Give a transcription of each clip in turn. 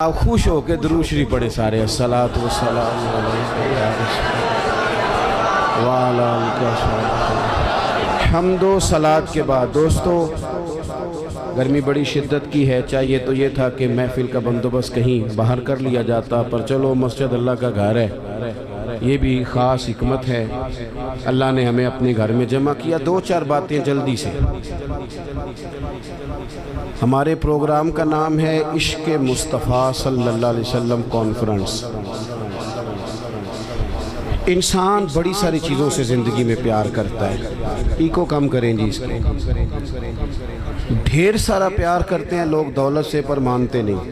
آپ خوش ہو کے درود شریف پڑھے سارے الصلاۃ والسلام علیکہ یا رسول اللہ وعلی آلہ وصحبہ۔ حمد و صلاۃ کے بعد دوستو، گرمی بڑی شدت کی ہے، چاہیے تو یہ تھا کہ محفل کا بندوبست کہیں باہر کر لیا جاتا، پر چلو مسجد اللہ کا گھر ہے، یہ بھی خاص حکمت ہے، اللہ نے ہمیں اپنے گھر میں جمع کیا۔ دو چار باتیں جلدی سے۔ ہمارے پروگرام کا نام ہے عشق مصطفیٰ صلی اللہ علیہ وسلم کانفرنس۔ انسان بڑی ساری چیزوں سے زندگی میں پیار کرتا ہے، ایکو کم کریں جی اس کے، ڈھیر سارا پیار کرتے ہیں لوگ دولت سے، پر مانتے نہیں۔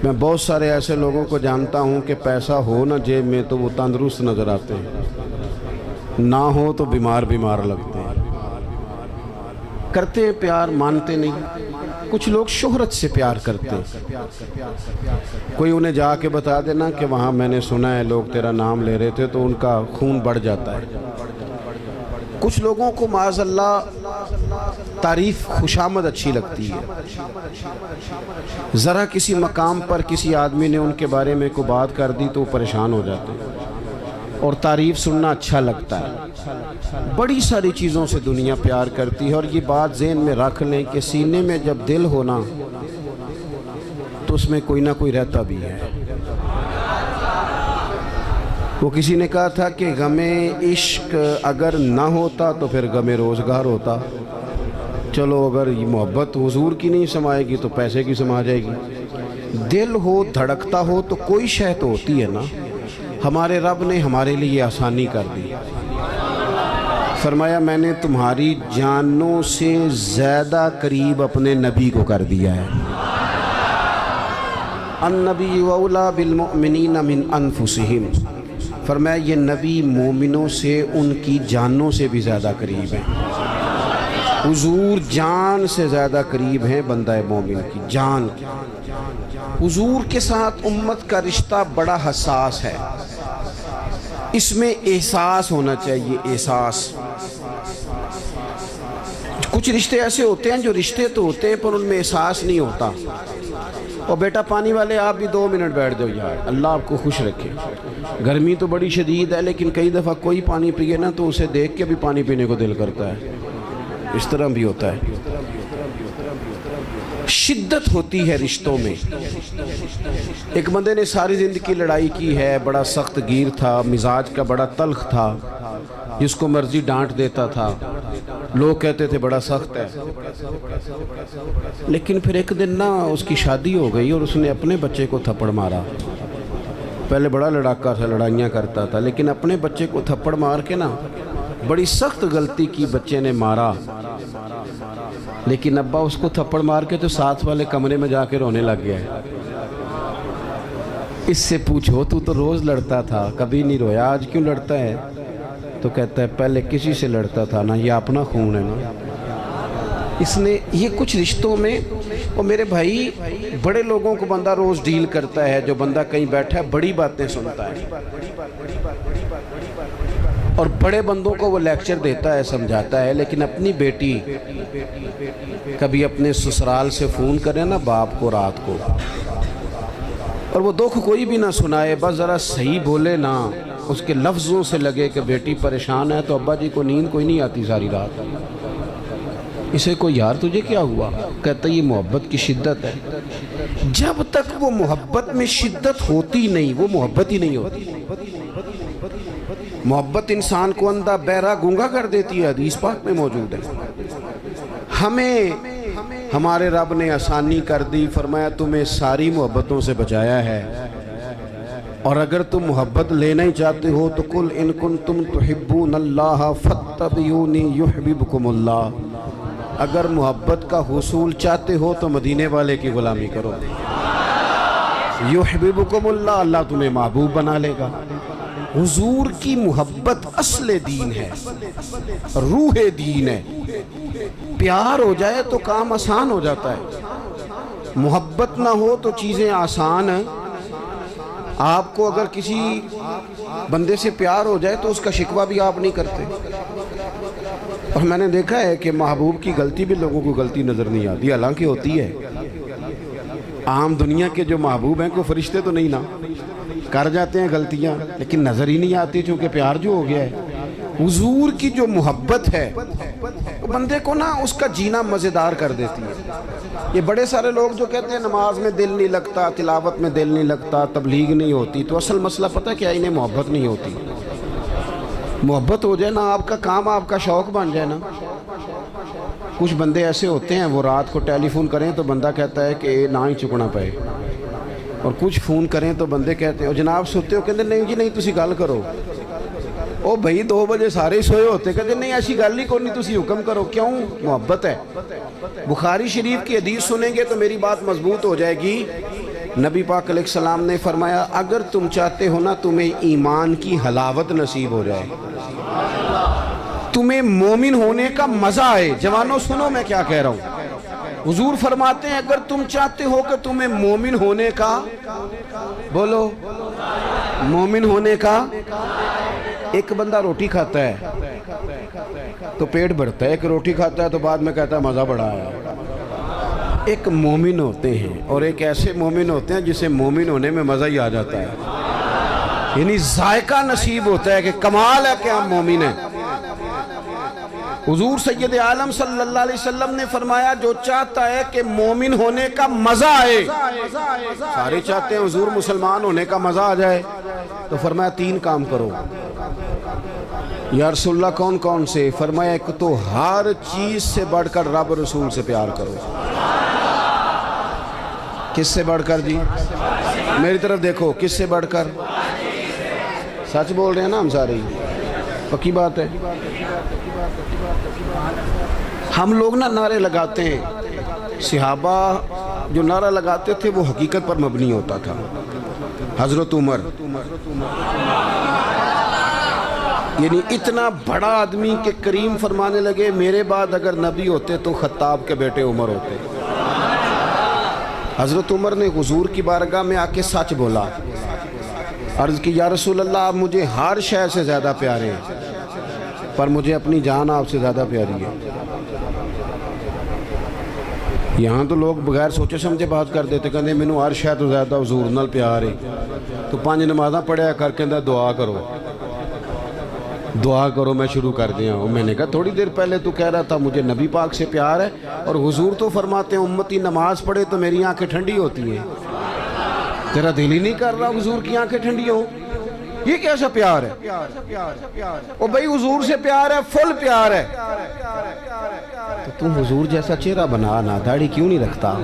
میں بہت سارے ایسے لوگوں کو جانتا ہوں کہ پیسہ ہو نہ جیب میں تو وہ تندرست نظر آتے ہیں، نہ ہو تو بیمار لگتے ہیں۔ کرتے ہیں پیار، مانتے نہیں۔ کچھ لوگ شہرت سے پیار کرتے ہیں، کوئی انہیں جا کے بتا دینا کہ وہاں میں نے سنا ہے لوگ تیرا نام لے رہے تھے، تو ان کا خون بڑھ جاتا ہے۔ کچھ لوگوں کو معاذ اللہ تعریف خوشامد اچھی لگتی ہے، ذرا کسی مقام پر کسی آدمی نے ان کے بارے میں کوئی بات کر دی تو وہ پریشان ہو جاتے ہیں، اور تعریف سننا اچھا لگتا ہے۔ بڑی ساری چیزوں سے دنیا پیار کرتی ہے، اور یہ بات ذہن میں رکھ لیں کہ سینے میں جب دل ہونا تو اس میں کوئی نہ کوئی رہتا بھی ہے۔ وہ کسی نے کہا تھا کہ غم عشق اگر نہ ہوتا تو پھر غم روزگار ہوتا۔ چلو اگر یہ محبت حضور کی نہیں سمائے گی تو پیسے کی سما جائے گی۔ دل ہو، دھڑکتا ہو تو کوئی شے تو ہوتی ہے نا۔ ہمارے رب نے ہمارے لیے آسانی کر دی، فرمایا میں نے تمہاری جانوں سے زیادہ قریب اپنے نبی کو کر دیا ہے۔ النبی اولیٰ بالمؤمنین من انفسہم، فرمایا یہ نبی مومنوں سے ان کی جانوں سے بھی زیادہ قریب ہیں۔ حضور جان سے زیادہ قریب ہیں بندہ مومن کی جان کی۔ حضور کے ساتھ امت کا رشتہ بڑا حساس ہے، اس میں احساس ہونا چاہیے، احساس۔ کچھ رشتے ایسے ہوتے ہیں جو رشتے تو ہوتے ہیں پر ان میں احساس نہیں ہوتا۔ اور بیٹا پانی والے آپ بھی 2 منٹ بیٹھ جاؤ یار، اللہ آپ کو خوش رکھے۔ گرمی تو بڑی شدید ہے، لیکن کئی دفعہ کوئی پانی پیے نا تو اسے دیکھ کے بھی پانی پینے کو دل کرتا ہے، اس طرح بھی ہوتا ہے۔ شدت ہوتی ہے رشتوں میں۔ ایک بندے نے ساری زندگی لڑائی کی ہے، بڑا سخت گیر تھا، مزاج کا بڑا تلخ تھا، جس کو مرضی ڈانٹ دیتا تھا، لوگ کہتے تھے بڑا سخت ہے۔ لیکن پھر ایک دن نا اس کی شادی ہو گئی اور اس نے اپنے بچے کو تھپڑ مارا۔ پہلے بڑا لڑاکا تھا، لڑائیاں کرتا تھا، لیکن اپنے بچے کو تھپڑ مار کے نا بڑی سخت غلطی کی، بچے نے مارا۔ لیکن ابا اس کو تھپڑ مار کے تو ساتھ والے کمرے میں جا کے رونے لگ گیا ہے۔ اس سے پوچھو تو روز لڑتا تھا، کبھی نہیں رویا، آج کیوں لڑتا ہے؟ تو کہتا ہے پہلے کسی سے لڑتا تھا نا، یہ اپنا خون ہے نا۔ اس نے یہ کچھ رشتوں میں، اور میرے بھائی بڑے لوگوں کو بندہ روز ڈیل کرتا ہے، جو بندہ کہیں بیٹھا ہے بڑی باتیں سنتا ہے، اور بڑے بندوں کو وہ لیکچر دیتا ہے، سمجھاتا ہے، لیکن اپنی بیٹی کبھی اپنے سسرال سے فون کرے نا باپ کو رات کو، اور وہ دکھ کوئی بھی نہ سنائے، بس ذرا صحیح بولے نا، اس کے لفظوں سے لگے کہ بیٹی پریشان ہے، تو ابا جی کو نیند کوئی نہیں آتی ساری رات۔ اسے کو یار تجھے کیا ہوا؟ کہتا یہ محبت کی شدت ہے۔ جب تک وہ محبت میں شدت ہوتی نہیں وہ محبت ہی نہیں ہوتی۔ محبت انسان کو اندھا بہرا گونگا کر دیتی ہے، حدیث پاک میں موجود ہے۔ ہمیں ہمارے رب نے آسانی کر دی، فرمایا تمہیں ساری محبتوں سے بچایا ہے، اور اگر تم محبت لینا ہی چاہتے ہو تو قل ان کنتم تحبون اللہ فاتبعونی یحببکم اللہ، اگر محبت کا حصول چاہتے ہو تو مدینے والے کی غلامی کرو، یحببکم اللہ، اللہ تمہیں محبوب بنا لے گا۔ حضور کی محبت اصل دین ہے، روح دین ہے۔ پیار ہو جائے تو کام آسان ہو جاتا ہے، محبت نہ ہو تو چیزیں آسان ہیں۔ آپ کو اگر کسی بندے سے پیار ہو جائے تو اس کا شکوہ بھی آپ نہیں کرتے، اور میں نے دیکھا ہے کہ محبوب کی غلطی بھی لوگوں کو غلطی نظر نہیں آتی، حالانکہ ہوتی ہے۔ عام دنیا کے جو محبوب ہیں کوئی فرشتے تو نہیں نا، کر جاتے ہیں غلطیاں لیکن نظر ہی نہیں آتی، چونکہ پیار جو ہو گیا ہے۔ حضور کی جو محبت ہے وہ بندے کو نا اس کا جینا مزیدار کر دیتی ہے۔ یہ بڑے سارے لوگ جو کہتے ہیں نماز میں دل نہیں لگتا، تلاوت میں دل نہیں لگتا، تبلیغ نہیں ہوتی، تو اصل مسئلہ پتہ کیا ہے؟ انہیں محبت نہیں ہوتی۔ محبت ہو جائے نا، آپ کا کام آپ کا شوق بن جائے نا۔ کچھ بندے ایسے ہوتے ہیں وہ رات کو ٹیلی فون کریں تو بندہ کہتا ہے کہ نہ ہی چکنا پائے، اور کچھ فون کریں تو بندے کہتے ہیں جناب سوتے ہو، کہتے نہیں جی نہیں تسی گل کرو۔ او بھائی 2 بجے سارے سوئے ہوتے، کہتے نہیں ایسی گل ہی کوئی نہیں، تسی حکم کرو۔ کیوں؟ محبت ہے۔ بخاری شریف کی حدیث سنیں گے تو میری بات مضبوط ہو جائے گی۔ نبی پاک علیہ السلام نے فرمایا اگر تم چاہتے ہو نا تمہیں ایمان کی حلاوت نصیب ہو جائے، تمہیں مومن ہونے کا مزہ آئے، جوانوں سنو میں کیا کہہ رہا ہوں، حضور فرماتے ہیں اگر تم چاہتے ہو کہ تمہیں مومن ہونے کا، بولو مومن ہونے کا، ایک بندہ روٹی کھاتا ہے تو پیٹ بھرتا ہے، ایک روٹی کھاتا ہے تو بعد میں کہتا ہے مزہ بڑا آیا۔ ایک مومن ہوتے ہیں اور ایک ایسے مومن ہوتے ہیں جسے مومن ہونے میں مزہ ہی آ جاتا ہے، یعنی ذائقہ نصیب ہوتا ہے کہ کمال ہے کہ ہم مومن ہیں۔ حضور سید عالم صلی اللہ علیہ وسلم نے فرمایا جو چاہتا ہے کہ مومن ہونے کا مزہ آئے، سارے چاہتے ہیں حضور مسلمان ہونے کا مزہ آ جائے، تو فرمایا 3 کام کرو۔ یا رسول اللہ کون کون سے؟ فرمایا ایک تو ہر چیز سے بڑھ کر رب رسول سے پیار کرو۔ کس سے بڑھ کر جی؟ میری طرف دیکھو، کس سے بڑھ کر؟ سچ بول رہے ہیں نا ہم سارے، پکی بات ہے۔ ہم لوگ نا نعرے لگاتے ہیں، صحابہ جو نعرہ لگاتے تھے وہ حقیقت پر مبنی ہوتا تھا۔ حضرت عمر یعنی اتنا بڑا آدمی کہ کریم فرمانے لگے میرے بعد اگر نبی ہوتے تو خطاب کے بیٹے عمر ہوتے۔ حضرت عمر نے حضور کی بارگاہ میں آ کے سچ بولا، عرض کی یا رسول اللہ آپ مجھے ہر شے سے زیادہ پیارے ہیں پر مجھے اپنی جان آپ سے زیادہ پیاری ہے۔ یہاں تو لوگ بغیر سوچے سمجھے بات کر دیتے، کہتے ہیں مینوں ہر شے تو زیادہ حضور نال پیار ہے، تو 5 نمازاں پڑھیا کر کے دعا کرو، دعا کرو میں شروع کر دیا ہوں۔ میں نے کہا تھوڑی دیر پہلے تو کہہ رہا تھا مجھے نبی پاک سے پیار ہے، اور حضور تو فرماتے ہیں امتی نماز پڑھے تو میری آنکھیں ٹھنڈی ہوتی ہیں، تیرا دل ہی نہیں کر رہا حضور کی آنکھیں ٹھنڈی ہوں؟ یہ کیسا پیار ہے؟ او بھائی حضور سے پیار ہے، فل پیار ہے، تو تم حضور جیسا چہرہ بنا نا، داڑھی کیوں نہیں رکھتا؟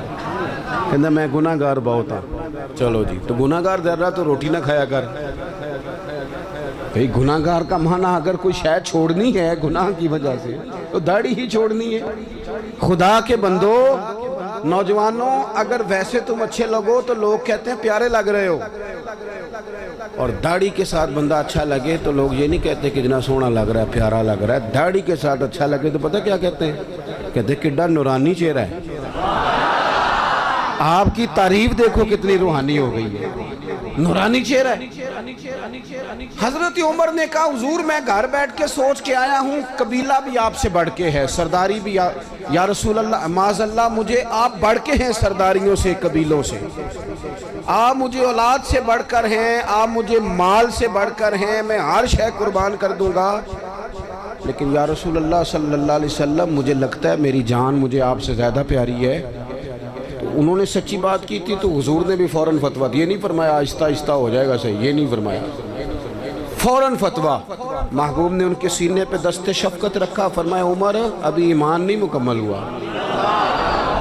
کہنا میں گناہ گار بہت ہوں۔ چلو جی تو گناہ گار ذرا تو روٹی نہ کھایا کر۔ بھئی گناہ گار کا معنی اگر کوئی شاید چھوڑنی ہے گناہ کی وجہ سے تو داڑھی ہی چھوڑنی ہے۔ خدا کے بندو، نوجوانوں اگر ویسے تم اچھے لگو تو لوگ کہتے ہیں پیارے لگ رہے ہو، اور داڑھی کے ساتھ بندہ اچھا لگے تو لوگ یہ نہیں کہتے کہ جنا سونا لگ رہا ہے، پیارا لگ رہا ہے۔ داڑھی کے ساتھ اچھا لگے تو پتہ کیا کہتے ہیں؟ کہتے ہیں کڈا نورانی چہرہ ہے۔ آپ کی تعریف دیکھو کتنی روحانی ہو گئی ہے، نورانی چہرہ ہے۔ حضرت عمر نے کہا حضور میں گھر بیٹھ کے سوچ کے آیا ہوں قبیلہ بھی آپ سے بڑھ کے ہے، سرداری بھی یا رسول اللہ معاذ اللہ مجھے آپ بڑھ کے ہیں سرداریوں سے، قبیلوں سے، آپ مجھے اولاد سے بڑھ کر ہیں، آپ مجھے مال سے بڑھ کر ہیں، میں ہر شے قربان کر دوں گا، لیکن یا رسول اللہ صلی اللہ علیہ وسلم مجھے لگتا ہے میری جان مجھے آپ سے زیادہ پیاری ہے۔ انہوں نے سچی بات کی تھی تو حضور نے بھی فوراً فتویٰ دیا، یہ نہیں فرمایا آہستہ آہستہ ہو جائے گا صحیح، یہ نہیں فرمایا، فوراً فتویٰ۔ محبوب نے ان کے سینے پہ دست شفقت رکھا، فرمایا عمر ابھی ایمان نہیں مکمل ہوا۔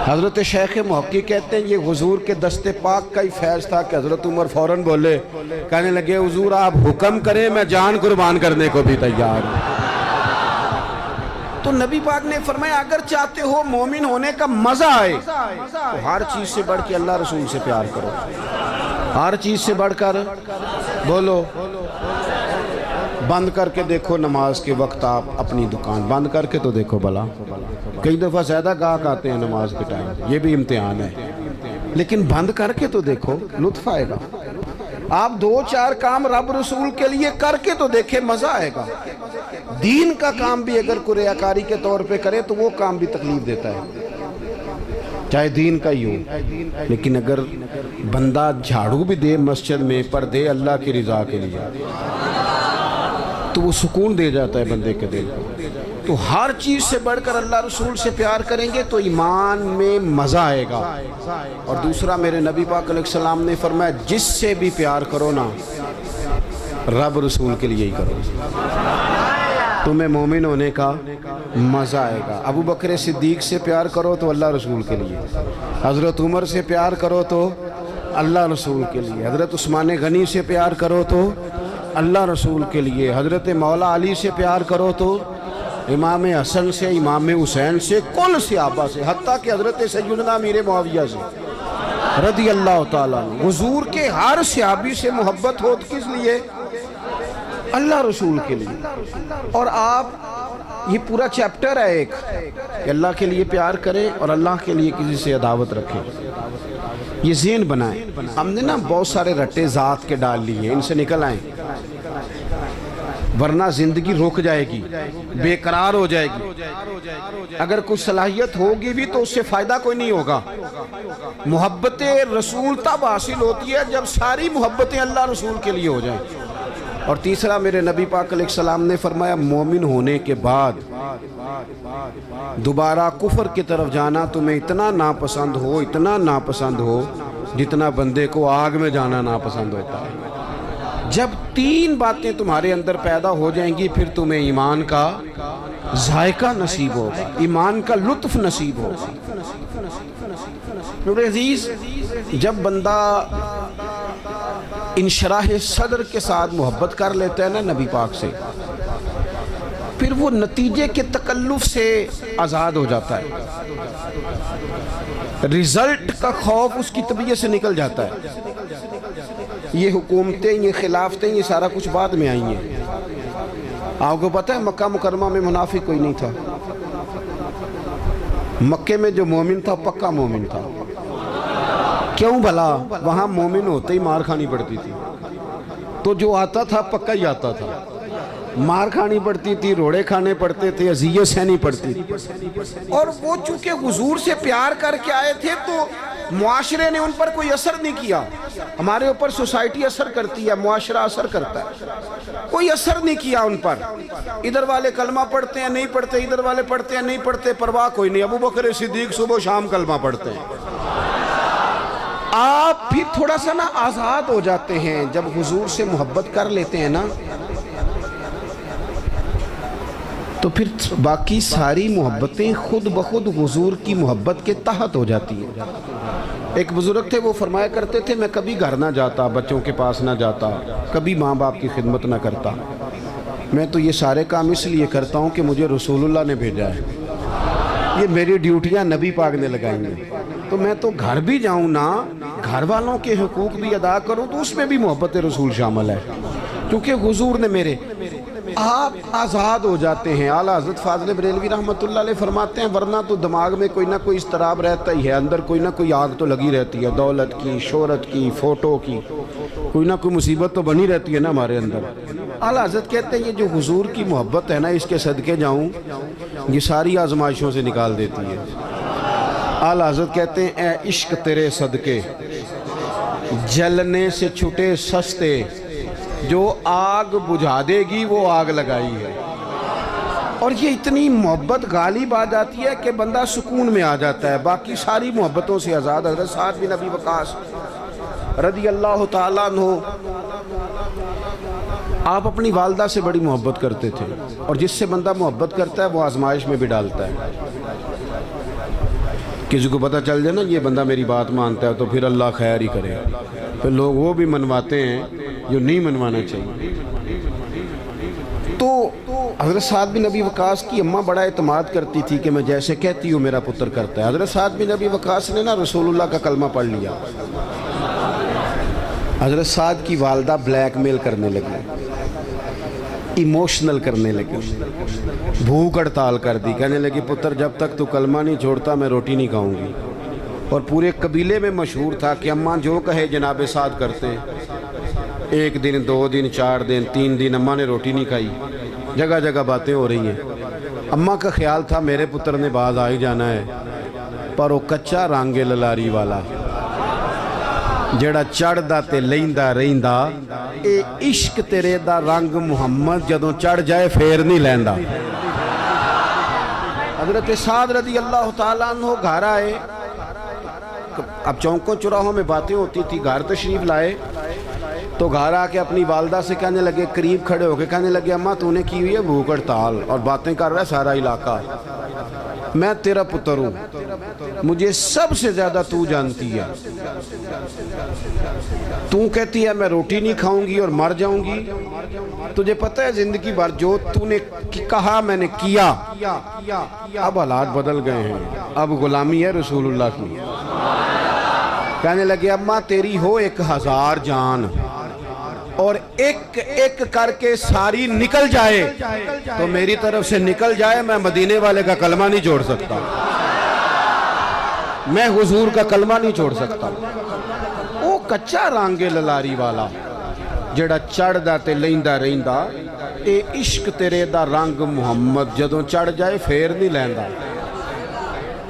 حضرت شیخ محقق کہتے ہیں یہ حضور کے دست پاک کا ہی فیض تھا کہ حضرت عمر فوراً بولے، کہنے لگے حضور آپ حکم کریں میں جان قربان کرنے کو بھی تیار ہوں۔ تو نبی پاک نے فرمایا اگر چاہتے ہو مومن ہونے کا مزہ آئے تو ہر چیز سے بڑھ کے اللہ رسول سے پیار کرو، ہر چیز سے بڑھ کر، بولو بند کر کے دیکھو نماز کے وقت، آپ اپنی دکان بند کر کے تو دیکھو بلا، کئی دفعہ زیادہ گاہک آتے ہیں نماز کے ٹائم، یہ بھی امتحان ہے، لیکن بند کر کے تو دیکھو لطف آئے گا۔ آپ 2-4 کام رب رسول کے لیے کر کے تو دیکھیں مزہ آئے گا۔ دین کا کام بھی اگر کوئی ریاکاری کے طور پہ کرے تو وہ کام بھی تکلیف دیتا ہے۔ چاہے دین کا ہی ہو، لیکن اگر بندہ جھاڑو بھی دے مسجد میں پر دے اللہ کی رضا کے لیے تو وہ سکون دے جاتا ہے بندے کے دل کو۔ تو ہر چیز سے بڑھ کر اللہ رسول سے پیار کریں گے تو ایمان میں مزہ آئے گا۔ اور دوسرا میرے نبی پاک علیہ السلام نے فرمایا جس سے بھی پیار کرو نا رب رسول کے لیے ہی کرو، تمہیں مومن ہونے کا مزہ آئے گا۔ ابو بکر صدیق سے پیار کرو تو اللہ رسول کے لیے، حضرت عمر سے پیار کرو تو اللہ رسول کے لیے، حضرت عثمان غنی سے پیار کرو تو اللہ رسول کے لیے، حضرت مولا علی سے پیار کرو تو امام حسن سے، امام حسین سے، کل صحابہ سے، حتیٰ کہ حضرت سیدنا امیر معاویہ سے رضی اللہ تعالیٰ عنہ۔ حضور کے ہر صحابی سے محبت ہو کس لیے؟ اللہ رسول کے لیے۔ اور آپ یہ پورا چیپٹر ہے ایک کہ اللہ کے لیے پیار کریں اور اللہ کے لیے کسی سے عداوت رکھیں، یہ ذہن بنائیں۔ ہم نے نا بہت سارے رٹے ذات کے ڈال لیے، ان سے نکل آئیں ورنہ زندگی رک جائے گی، بے قرار ہو جائے گی۔ اگر کچھ صلاحیت ہوگی بھی تو اس سے فائدہ کوئی نہیں ہوگا۔ محبت رسول تب حاصل ہوتی ہے جب ساری محبتیں اللہ رسول کے لیے ہو جائیں۔ اور تیسرا میرے نبی پاک علیہ السلام نے فرمایا مومن ہونے کے بعد دوبارہ کفر کی طرف جانا تمہیں اتنا ناپسند ہو، اتنا ناپسند ہو جتنا بندے کو آگ میں جانا ناپسند ہوتا ہے۔ جب تین باتیں تمہارے اندر پیدا ہو جائیں گی پھر تمہیں ایمان کا ذائقہ نصیب ہوگا، ایمان کا لطف نصیب ہوگا۔ میرے عزیز، جب بندہ انشراح صدر کے ساتھ محبت کر لیتا ہے نا نبی پاک سے، پھر وہ نتیجے کے تکلف سے آزاد ہو جاتا ہے، رزلٹ کا خوف اس کی طبیعت سے نکل جاتا ہے۔ یہ حکومتیں، یہ خلافتیں، یہ سارا کچھ بعد میں آئی ہیں۔ آپ کو پتہ ہے مکہ مکرمہ میں منافق کوئی نہیں تھا، مکے میں جو مومن تھا پکا مومن تھا۔ کیوں بھلا؟ وہاں مومن ہوتے ہی مار کھانی پڑتی تھی، تو جو آتا تھا پکا ہی آتا تھا، مار کھانی پڑتی تھی، روڑے کھانے پڑتے تھے، اذیت سہنی پڑتی تھی۔ اور وہ چونکہ حضور سے پیار کر کے آئے تھے تو معاشرے نے ان پر کوئی اثر نہیں کیا۔ ہمارے اوپر سوسائٹی اثر کرتی ہے، معاشرہ اثر کرتا ہے، کوئی اثر نہیں کیا ان پر۔ ادھر والے کلمہ پڑھتے ہیں نہیں پڑھتے، ادھر والے پڑھتے ہیں نہیں پڑھتے، پرواہ کوئی نہیں۔ ابو بکر صدیق صبح و شام کلمہ پڑھتے ہیں۔ آپ بھی تھوڑا سا نا آزاد ہو جاتے ہیں جب حضور سے محبت کر لیتے ہیں نا، تو پھر باقی ساری محبتیں خود بخود حضور کی محبت کے تحت ہو جاتی ہیں۔ ایک بزرگ تھے، وہ فرمایا کرتے تھے میں کبھی گھر نہ جاتا، بچوں کے پاس نہ جاتا، کبھی ماں باپ کی خدمت نہ کرتا، میں تو یہ سارے کام اس لیے کرتا ہوں کہ مجھے رسول اللہ نے بھیجا ہے، یہ میری ڈیوٹیاں نبی پاک نے لگائی ہیں، تو میں تو گھر بھی جاؤں نا، گھر والوں کے حقوق بھی ادا کروں، تو اس میں بھی محبت رسول شامل ہے، کیونکہ حضور نے میرے۔ آپ آزاد ہو جاتے ہیں۔ اعلیٰ حضرت فاضل بریلوی رحمۃ اللہ علیہ فرماتے ہیں ورنہ تو دماغ میں کوئی نہ کوئی اضطراب رہتا ہی ہے، اندر کوئی نہ کوئی آگ تو لگی رہتی ہے، دولت کی، شہرت کی، فوٹو کی، کوئی نہ کوئی مصیبت تو بنی رہتی ہے نا ہمارے اندر۔ اعلیٰ حضرت کہتے ہیں یہ جو حضور کی محبت ہے نا، اس کے صدقے جاؤں، یہ ساری آزمائشوں سے نکال دیتی ہے۔ اعلیٰ حضرت کہتے ہیں اے عشق تیرے صدقے جلنے سے چھٹے سستے، جو آگ بجھا دے گی وہ آگ لگائی ہے۔ اور یہ اتنی محبت غالب آ جاتی ہے کہ بندہ سکون میں آ جاتا ہے، باقی ساری محبتوں سے آزاد۔ حضرت سعد بن ابی وقاص رضی اللہ تعالیٰ عنہ، آپ اپنی والدہ سے بڑی محبت کرتے تھے، اور جس سے بندہ محبت کرتا ہے وہ آزمائش میں بھی ڈالتا ہے۔ کسی کو پتہ چل جائے نا یہ بندہ میری بات مانتا ہے تو پھر اللہ خیر ہی کرے، پھر لوگ وہ بھی منواتے ہیں جو نہیں منوانا چاہیے۔ تو حضرت سعد بن ابی وقاص کی اماں بڑا اعتماد کرتی تھی کہ میں جیسے کہتی ہوں میرا پتر کرتا ہے۔ حضرت سعد بن ابی وقاص نے نا رسول اللہ کا کلمہ پڑھ لیا، حضرت سعد کی والدہ بلیک میل کرنے لگی، ایموشنل کرنے لگی، بھوک ہڑتال کر دی، کہنے لگی پتر جب تک تو کلمہ نہیں چھوڑتا میں روٹی نہیں کھاؤں گی۔ اور پورے قبیلے میں مشہور تھا کہ اماں جو کہے جناب سعد کرتے۔ ایک دن، 2 دن، 4 دن، 3 دن اماں نے روٹی نہیں کھائی، جگہ جگہ باتیں ہو رہی ہیں۔ اماں کا خیال تھا میرے پتر نے باز آ ہی جانا ہے، پر وہ کچا رنگ للاری والا جڑا چڑھدا تے لیندا رہندا اے عشق تیرے دا رنگ محمد جدوں چڑھ جائے پھر نہیں لیندا۔ حضرت سعد رضی اللہ تعالیٰ عنہ گھر آئے، اب چوکوں چوراہوں میں باتیں ہوتی تھی، گھر تشریف لائے تو گھر آ کے اپنی والدہ سے کہنے لگے، قریب کھڑے ہو کے کہنے لگے اماں تو نے کی ہوئی ہے بھوک ہڑتال اور باتیں کر رہا ہے سارا علاقہ، میں تیرا پتر ہوں، مجھے سب سے زیادہ تو جانتی ہے، تو کہتی ہے میں روٹی نہیں کھاؤں گی اور مر جاؤں گی، تجھے پتہ ہے زندگی بھر جو تو نے کہا میں نے کیا۔ اب حالات بدل گئے ہیں، اب غلامی ہے رسول اللہ کی۔ کہنے لگے اماں تیری ہو 1000 جان اور ایک ایک کر کے ساری نکل جائے تو میری طرف سے نکل جائے، میں مدینے والے کا کلمہ نہیں چھوڑ سکتا، میں حضور کا کلمہ نہیں چھوڑ سکتا۔ وہ کچا رانگے للاری والا جڑا چڑھ دا تے لیندا رہندا اے عشق تیرے دا رنگ محمد جدوں چڑھ جائے پھر نہیں لیندا۔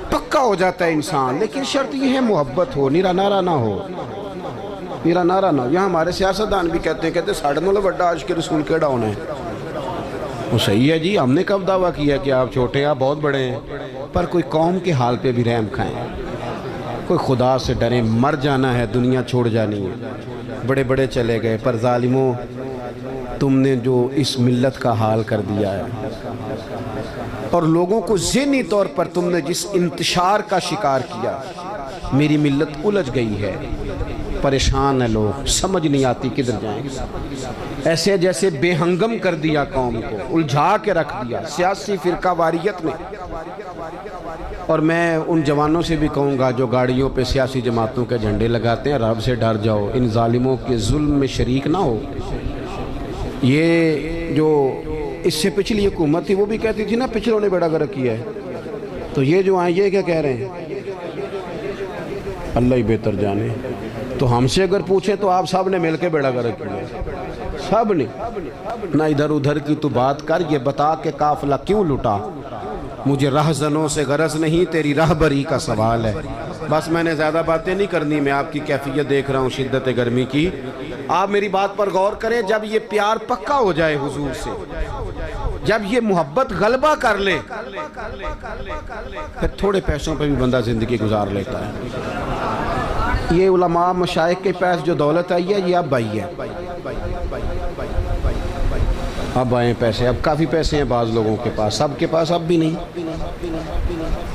پکا ہو جاتا ہے انسان، لیکن شرط یہ ہے محبت ہو، نیرا نارا نہ ہو، نیرا نارا نہ ہو۔ یہاں ہمارے سیاستدان بھی کہتے ہیں ساڑھے نولے بڑا عاشق رسول کیڑا ہونا ہے، وہ صحیح ہے جی، ہم نے کب دعویٰ کیا کہ آپ چھوٹے ہیں آپ بہت بڑے ہیں، پر کوئی قوم کے حال پہ بھی رحم کھائیں، کوئی خدا سے ڈریں، مر جانا ہے، دنیا چھوڑ جانی ہے۔ بڑے بڑے چلے گئے پر ظالموں تم نے جو اس ملت کا حال کر دیا ہے اور لوگوں کو ذہنی طور پر تم نے جس انتشار کا شکار کیا، میری ملت الجھ گئی ہے، پریشان ہے، لوگ سمجھ نہیں آتی کدھر جائیں، ایسے جیسے بے ہنگم کر دیا، قوم کو الجھا کے رکھ دیا سیاسی فرقہ واریت نے۔ اور میں ان جوانوں سے بھی کہوں گا جو گاڑیوں پہ سیاسی جماعتوں کے جھنڈے لگاتے ہیں، رب سے ڈر جاؤ، ان ظالموں کے ظلم میں شریک نہ ہو۔ یہ جو اس سے پچھلی حکومت تھی وہ بھی کہتی تھی نا پچھلوں نے بیڑا گرک کیا ہے، تو یہ جو آئیں یہ کیا کہہ رہے ہیں، اللہ ہی بہتر جانے۔ تو ہم سے اگر پوچھیں تو آپ سب نے مل کے بیڑا گرک کیا ہے، سب نے۔ نہ ادھر ادھر کی تو بات کر، یہ بتا کہ قافلہ کیوں لٹا، مجھے رہزنوں سے غرض نہیں، تیری رہبری کا سوال ہے۔ بس میں نے زیادہ باتیں نہیں کرنی، میں آپ کی کیفیت دیکھ رہا ہوں شدت گرمی کی، آپ میری بات پر غور کریں۔ جب یہ پیار پکا ہو جائے حضور سے، جب یہ محبت غلبہ کر لے، پھر تھوڑے پیسوں پہ بھی بندہ زندگی گزار لیتا ہے۔ یہ علماء مشائخ کے پاس جو دولت آئی ہے یہ اب آئی ہے، اب آئیں پیسے، اب کافی پیسے ہیں بعض لوگوں کے پاس، سب کے پاس اب بھی نہیں،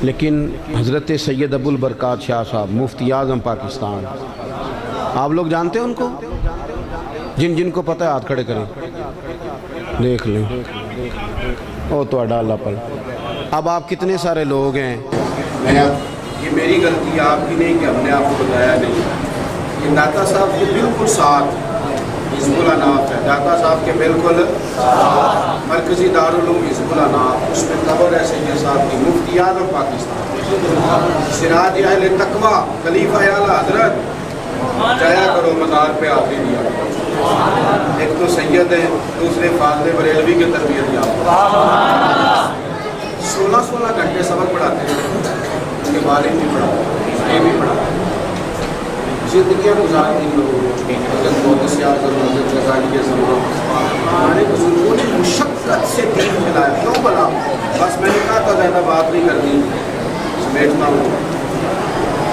لیکن حضرت سید ابو البرکات شاہ صاحب مفتی اعظم پاکستان، آپ لوگ جانتے ہیں ان کو؟ جن جن کو پتہ ہے ہاتھ کھڑے کریں، دیکھ لیں، او تو اڈالا پل۔ اب آپ کتنے سارے لوگ ہیں، یہ میری غلطی آپ کی نہیں کہ ہم نے آپ کو بتایا نہیں، یہ داتا صاحب کے بالکل ساتھ حزب الاناف ہے، داتا صاحب کے بالکل مرکزی دارالعلوم حزب الاناف، اس میں قبر ہے سید صاحب کی، مفتی اعظم پاکستان، سراج اہل تقویٰ، خلیفہ اعلیٰ حضرت، جایا کرو مزار پہ آتے دیا، ایک تو سید ہیں، دوسرے فاضل بریلوی کی تربیت یافتہ، 16 گھنٹے سبق پڑھاتے ہیں، ان کے والد بھی پڑھا، یہ بھی پڑھا، زندگیاں گزارتی لوگوں حضرت محدث اعظم حضرت غزالی زمان، ہمارے بزرگوں نے مشقت سے دین پھیلایا، کیوں بلا؟ بس میں نے کہا تھا زیادہ بات نہیں کرنی، سمیٹنا ہوں،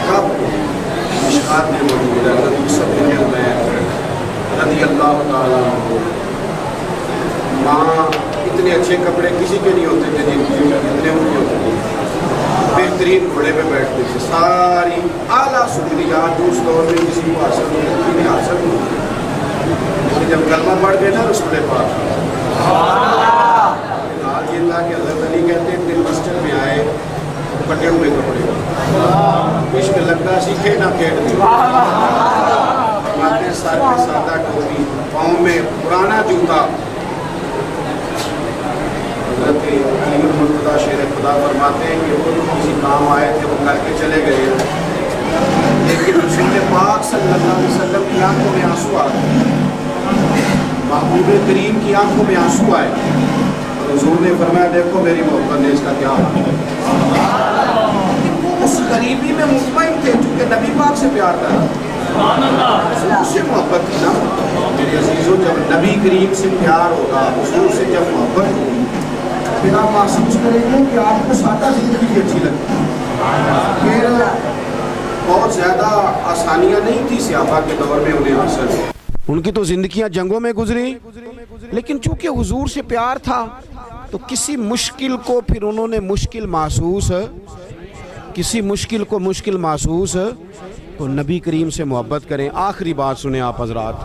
کب مشکات میں موجود ہے حضرت یوسف بن عمیر رضی اللہ تعالیٰ عنہ، ماں اتنے اچھے کپڑے کسی کے نہیں ہوتے تھے، اتنے ان کے ہوتے تھے، بہترین گھوڑے پہ بیٹھتے تھے، ساری اعلیٰ سہولیات اس دور میں کسی کو حاصل نہیں حاصل نہیں، لیکن جب کلمہ پڑھ گئے نا رسول پاک، حال یہ تھا کہ حضرت علی کہتے ہیں دن مسجد میں آئے پٹے ہوئے کپڑے، عشق لگتا سیکھے نہ کھیڑ دی، فرماتے سر پہ سادہ ٹوپی، پاؤں میں پرانا جوتا، حضرت علی المرتضیٰ شیر خدا فرماتے ہیں کہ وہ کسی کام آئے تھے وہ کر کے چلے گئے، لیکن رسول پاک صلی اللہ علیہ وسلم کی آنکھوں میں آنسو آ گئے، محبوب کریم کی آنکھوں میں آنسو آئے، اور حضور نے فرمایا دیکھو میری محبت نے اس کا کیا حال ہے، اس قریبی میں مطمئن تھے چونکہ نبی پاک سے پیار تھا، حضور سے محبت تھی نا میرے عزیزوں. جب نبی کریم سے پیار ہوگا، حضور سے جب محبت ہوگی، پھر آپ محسوس کریں گے کہ آپ کو سادہ زندگی بھی اچھی لگتی ہے. پھر بہت زیادہ آسانیاں نہیں تھی صحابہ کے دور میں انہیں حاصل. ان کی تو زندگیاں جنگوں میں گزری، لیکن چونکہ حضور سے پیار تھا تو کسی مشکل کو پھر انہوں نے مشکل محسوس تو نبی کریم سے محبت کریں. آخری بات سنیں آپ حضرات،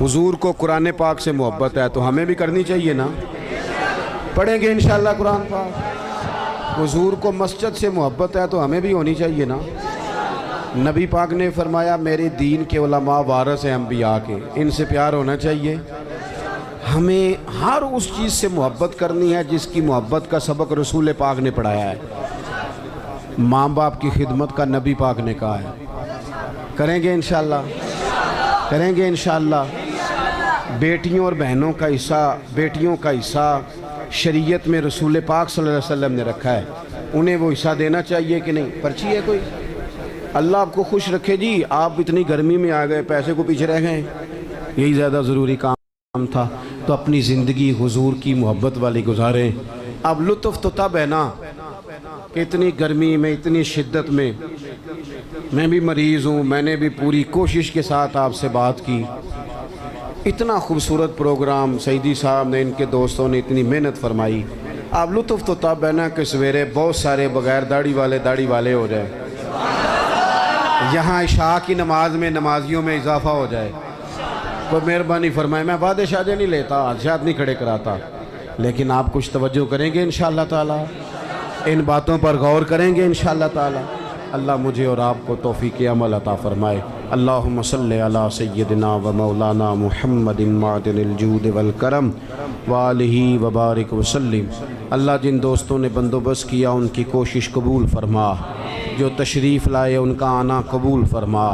حضور کو قرآن پاک سے محبت ہے تو ہمیں بھی کرنی چاہیے نا. پڑھیں گے انشاءاللہ قرآن پاک. حضور کو مسجد سے محبت ہے تو ہمیں بھی ہونی چاہیے نا. نبی پاک نے فرمایا میرے دین کے علماء وارث ہیں انبیاء کے، ان سے پیار ہونا چاہیے. ہمیں ہر اس چیز سے محبت کرنی ہے جس کی محبت کا سبق رسول پاک نے پڑھایا ہے. ماں باپ کی خدمت کا نبی پاک نے کہا ہے. کریں گے انشاءاللہ. بیٹیوں اور بہنوں کا حصہ شریعت میں رسول پاک صلی اللہ علیہ وسلم نے رکھا ہے. انہیں وہ حصہ دینا چاہیے کہ نہیں؟ پرچی ہے کوئی؟ اللہ آپ کو خوش رکھے جی. آپ اتنی گرمی میں آ گئے، پیسے کو پیچھے رہ گئے، یہی زیادہ ضروری کام تھا. تو اپنی زندگی حضور کی محبت والی گزاریں. اب لطف تو تب ہے نا کہ اتنی گرمی میں، اتنی شدت میں، میں بھی مریض ہوں، میں نے بھی پوری کوشش کے ساتھ آپ سے بات کی. اتنا خوبصورت پروگرام سعیدی صاحب نے، ان کے دوستوں نے اتنی محنت فرمائی. اب لطف تو تب ہے نا کہ سویرے بہت سارے بغیر داڑھی والے ہو جائے، یہاں عشاء کی نماز میں نمازیوں میں اضافہ ہو جائے. کوئی مہربانی فرمائے. میں وعدے شادے نہیں لیتا، حادثات نہیں کھڑے کراتا، لیکن آپ کچھ توجہ کریں گے انشاءاللہ تعالی، ان باتوں پر غور کریں گے انشاءاللہ تعالی. اللہ مجھے اور آپ کو توفیق عمل عطا فرمائے. اللہم صلی علی سیدنا و مولانا محمد معدن الجود والکرم وآلہ وبارک وسلم. اللہ جن دوستوں نے بندوبست کیا ان کی کوشش قبول فرما، جو تشریف لائے ان کا آنا قبول فرما.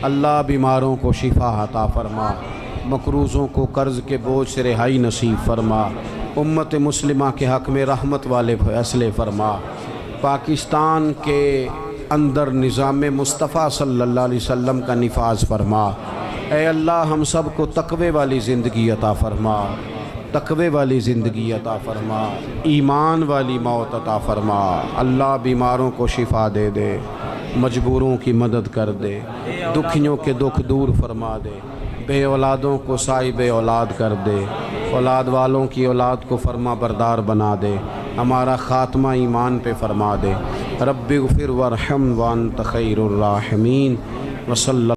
اللہ بیماروں کو شفا عطا فرما، مقروضوں کو قرض کے بوجھ سے رہائی نصیب فرما. امت مسلمہ کے حق میں رحمت والے فیصلے فرما. پاکستان کے اندر نظام مصطفیٰ صلی اللہ علیہ وسلم کا نفاذ فرما. اے اللہ ہم سب کو تقوی والی زندگی عطا فرما، تقوی والی زندگی عطا فرما، ایمان والی موت عطا فرما. اللہ بیماروں کو شفا دے دے، مجبوروں کی مدد کر دے، دکھیوں کے دکھ دور فرما دے، بے اولادوں کو صاحب اولاد کر دے، اولاد والوں کی اولاد کو فرما بردار بنا دے. ہمارا خاتمہ ایمان پہ فرما دے. رب اغفر وارحم وانت خیر الراحمین. وصلی